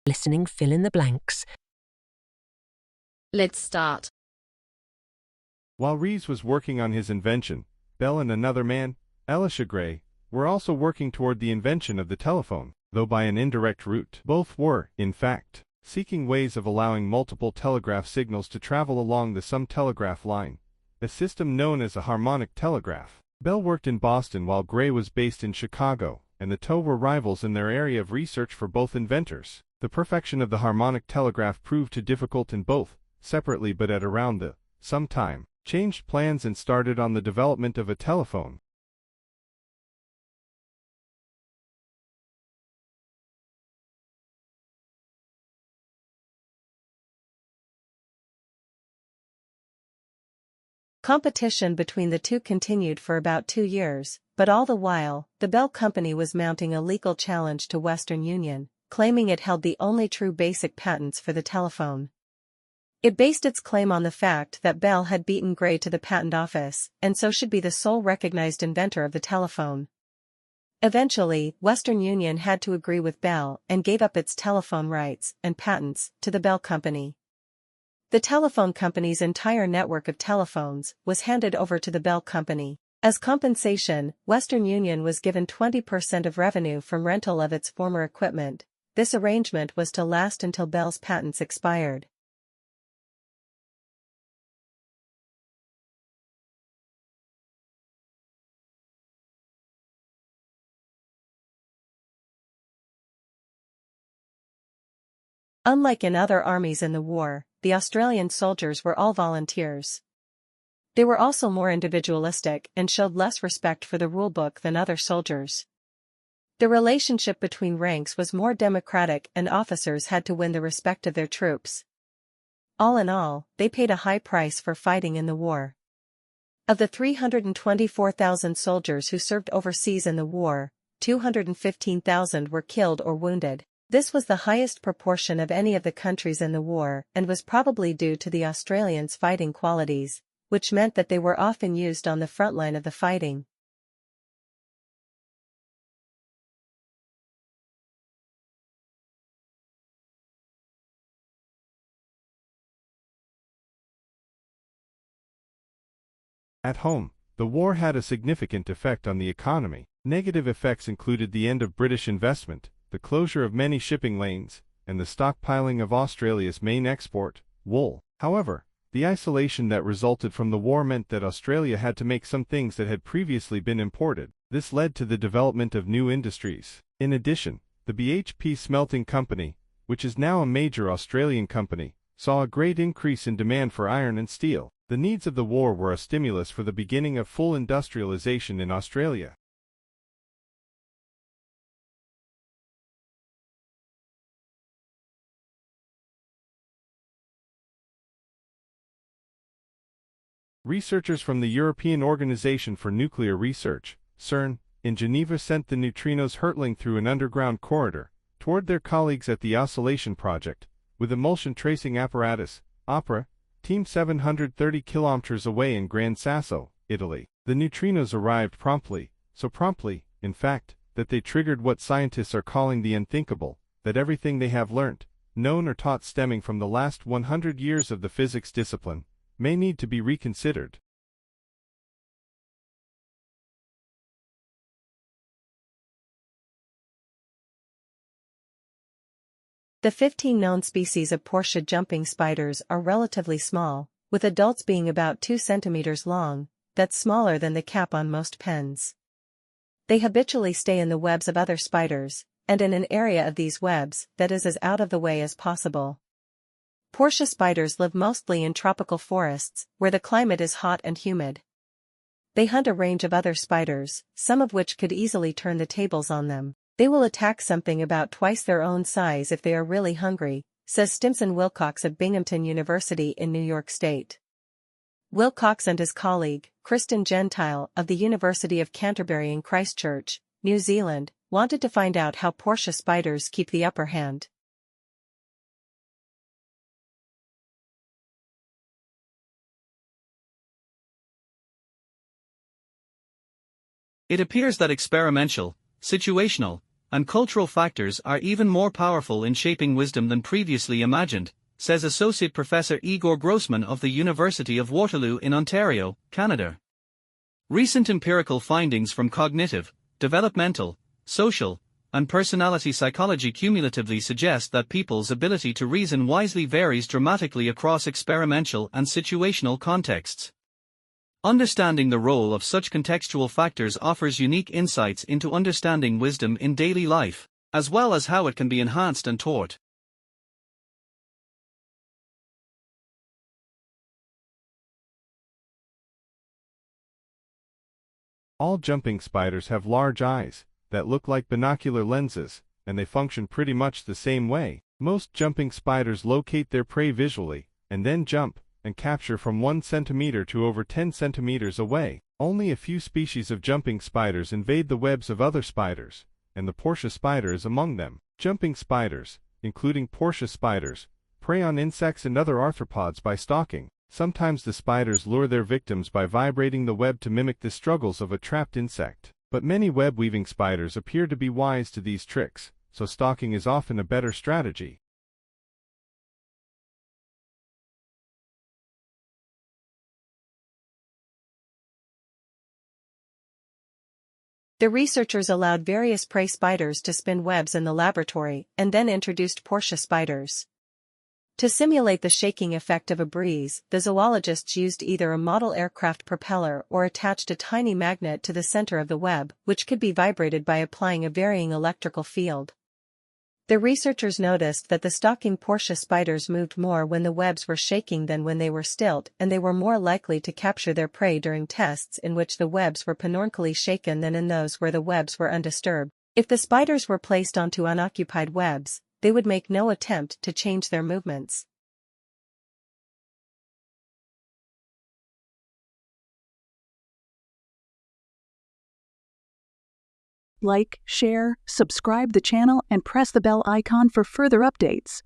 Listening, fill in the blanks. Let's start. While Reeves was working on his invention, Bell and another man, Elisha Gray, were also working toward the invention of the telephone, though by an indirect route. Both were, in fact, seeking ways of allowing multiple telegraph signals to travel along the some telegraph line, a system known as a harmonic telegraph. Bell worked in Boston while Gray was based in Chicago, and the two were rivals in their area of research for both inventors. The perfection of the harmonic telegraph proved too difficult in both, separately but at around the some time, changed plans and started on the development of a telephone. Competition between the two continued for about 2 years, but all the while, the Bell Company was mounting a legal challenge to Western Union, claiming it held the only true basic patents for the telephone. It based its claim on the fact that Bell had beaten Gray to the patent office, and so should be the sole recognized inventor of the telephone. Eventually, Western Union had to agree with Bell and gave up its telephone rights and patents to the Bell Company. The telephone company's entire network of telephones was handed over to the Bell Company. As compensation, Western Union was given 20% of revenue from rental of its former equipment. This arrangement was to last until Bell's patents expired. Unlike in other armies in the war, the Australian soldiers were all volunteers. They were also more individualistic and showed less respect for the rulebook than other soldiers. The relationship between ranks was more democratic and officers had to win the respect of their troops. All in all, they paid a high price for fighting in the war. Of the 324,000 soldiers who served overseas in the war, 215,000 were killed or wounded. This was the highest proportion of any of the countries in the war and was probably due to the Australians' fighting qualities, which meant that they were often used on the front line of the fighting. At home, the war had a significant effect on the economy. Negative effects included the end of British investment, the closure of many shipping lanes, and the stockpiling of Australia's main export, wool. However, the isolation that resulted from the war meant that Australia had to make some things that had previously been imported. This led to the development of new industries. In addition, the BHP Smelting Company, which is now a major Australian company, saw a great increase in demand for iron and steel. The needs of the war were a stimulus for the beginning of full industrialization in Australia. Researchers from the European Organization for Nuclear Research, CERN, in Geneva sent the neutrinos hurtling through an underground corridor toward their colleagues at the Oscillation Project, with emulsion tracing apparatus, OPERA, Team 730 kilometers away in Gran Sasso, Italy. The neutrinos arrived promptly, so promptly, in fact, that they triggered what scientists are calling the unthinkable, that everything they have learnt, known or taught stemming from the last 100 years of the physics discipline, may need to be reconsidered. The 15 known species of Portia jumping spiders are relatively small, with adults being about 2 centimeters long, that's smaller than the cap on most pens. They habitually stay in the webs of other spiders, and in an area of these webs that is as out of the way as possible. Portia spiders live mostly in tropical forests, where the climate is hot and humid. They hunt a range of other spiders, some of which could easily turn the tables on them. They will attack something about twice their own size if they are really hungry, says Stimson Wilcox of Binghamton University in New York State. Wilcox and his colleague, Kristen Gentile of the University of Canterbury in Christchurch, New Zealand, wanted to find out how Portia spiders keep the upper hand. It appears that experimental, situational, and cultural factors are even more powerful in shaping wisdom than previously imagined, says Associate Professor Igor Grossman of the University of Waterloo in Ontario, Canada. Recent empirical findings from cognitive, developmental, social, and personality psychology cumulatively suggest that people's ability to reason wisely varies dramatically across experiential and situational contexts. Understanding the role of such contextual factors offers unique insights into understanding wisdom in daily life, as well as how it can be enhanced and taught. All jumping spiders have large eyes that look like binocular lenses, and they function pretty much the same way. Most jumping spiders locate their prey visually, and then jump and capture from 1 centimeter to over 10 centimeters away. Only a few species of jumping spiders invade the webs of other spiders, and the Portia spider is among them. Jumping spiders, including Portia spiders, prey on insects and other arthropods by stalking. Sometimes the spiders lure their victims by vibrating the web to mimic the struggles of a trapped insect. But many web-weaving spiders appear to be wise to these tricks, so stalking is often a better strategy. The researchers allowed various prey spiders to spin webs in the laboratory and then introduced Portia spiders. To simulate the shaking effect of a breeze, the zoologists used either a model aircraft propeller or attached a tiny magnet to the center of the web, which could be vibrated by applying a varying electrical field. The researchers noticed that the stalking Portia spiders moved more when the webs were shaking than when they were still, and they were more likely to capture their prey during tests in which the webs were panoramically shaken than in those where the webs were undisturbed. If the spiders were placed onto unoccupied webs, they would make no attempt to change their movements. Like, share, subscribe the channel and press the bell icon for further updates.